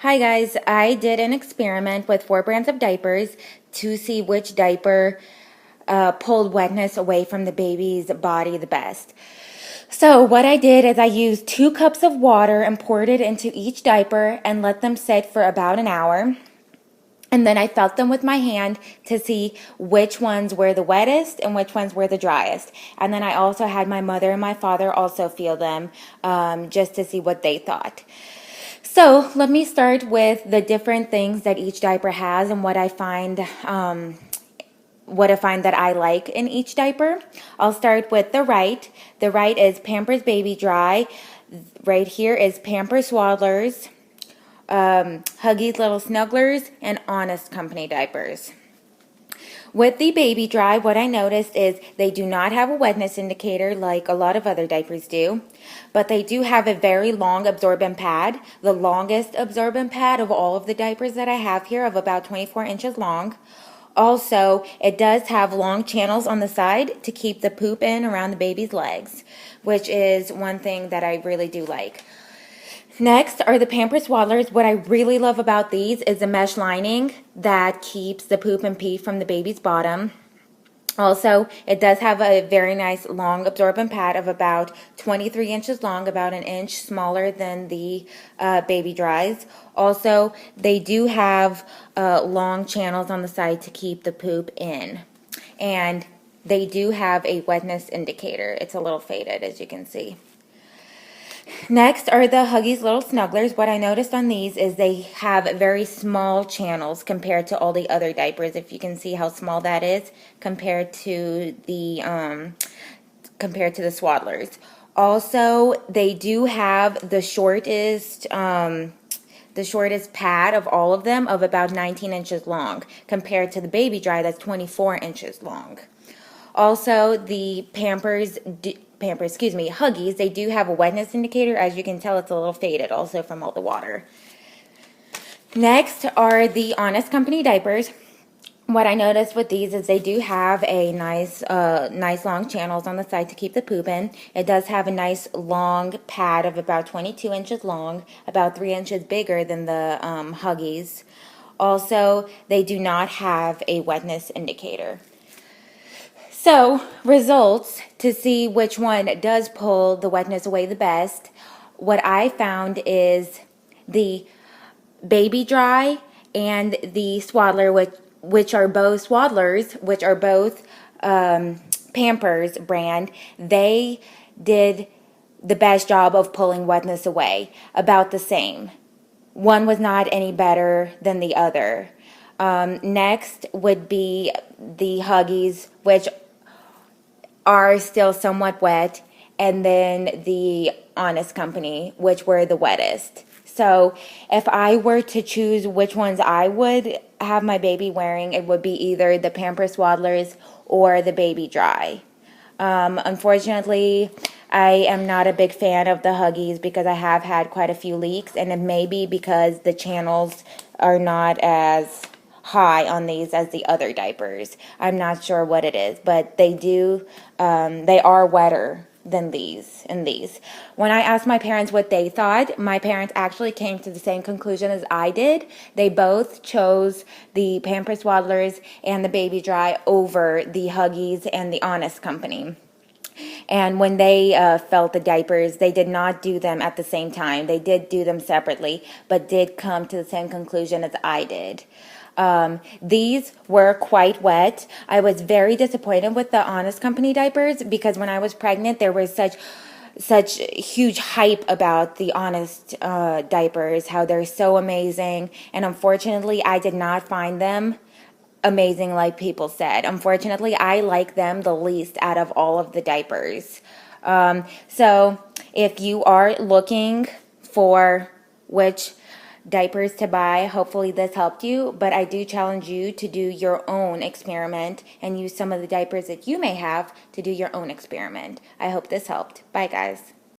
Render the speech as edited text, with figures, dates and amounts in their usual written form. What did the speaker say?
Hi guys, I did an experiment with 4 brands of diapers to see which diaper pulled wetness away from the baby's body the best. So what I did is I used 2 cups of water and poured it into each diaper and let them sit for about an hour. And then I felt them with my hand to see which ones were the wettest and which ones were the driest. And then I also had my mother and my father also feel them just to see what they thought. So let me start with the different things that each diaper has and what I find that I like in each diaper. I'll start with the right. The right is Pampers Baby Dry. Right here is Pampers Swaddlers, Huggies Little Snugglers, and Honest Company diapers. With the Baby Dry, what I noticed is they do not have a wetness indicator like a lot of other diapers do, but they do have a very long absorbent pad, the longest absorbent pad of all of the diapers that I have here, of about 24 inches long. Also, it does have long channels on the side to keep the poop in around the baby's legs, which is one thing that I really do like. Next are the Pampers Swaddlers. What I really love about these is the mesh lining that keeps the poop and pee from the baby's bottom. Also, it does have a very nice long absorbent pad of about 23 inches long, about an inch smaller than the Baby Dries. Also, they do have long channels on the side to keep the poop in. And they do have a wetness indicator. It's a little faded, as you can see. Next are the Huggies Little Snugglers. What I noticed on these is they have very small channels compared to all the other diapers. If you can see how small that is compared to the Swaddlers. Also, they do have the shortest pad of all of them, of about 19 inches long, compared to the Baby Dry that's 24 inches long. Also, the Huggies, they do have a wetness indicator. As you can tell, it's a little faded also from all the water. Next are the Honest Company diapers. What I noticed with these is they do have a nice long channels on the side to keep the poop in. It does have a nice long pad of about 22 inches long, about 3 inches bigger than the Huggies. Also, they do not have a wetness indicator. So, results to see which one does pull the wetness away the best. What I found is the Baby Dry and the Swaddler, which are both Swaddlers, which are both Pampers brand. They did the best job of pulling wetness away, about the same. One was not any better than the other. Next would be the Huggies, which are still somewhat wet, and then the Honest Company, which were the wettest. So if I were to choose which ones I would have my baby wearing, it would be either the Pampers Swaddlers or the Baby Dry. Unfortunately, I am not a big fan of the Huggies because I have had quite a few leaks, and it may be because the channels are not as high on these as the other diapers. I'm not sure what it is, but they are wetter than these and these. When I asked my parents what they thought, my parents actually came to the same conclusion as I did. They both chose the Pampers Swaddlers and the Baby Dry over the Huggies and the Honest Company. And when they felt the diapers, they did not do them at the same time. They did do them separately, but did come to the same conclusion as I did. These were quite wet. I was very disappointed with the Honest Company diapers because when I was pregnant, there was such huge hype about the Honest diapers, how they're so amazing. And unfortunately, I did not find them amazing like people said. Unfortunately, I like them the least out of all of the diapers. So if you are looking for which diapers to buy, hopefully this helped you, but I do challenge you to do your own experiment and use some of the diapers that you may have to do your own experiment. I hope this helped. Bye guys.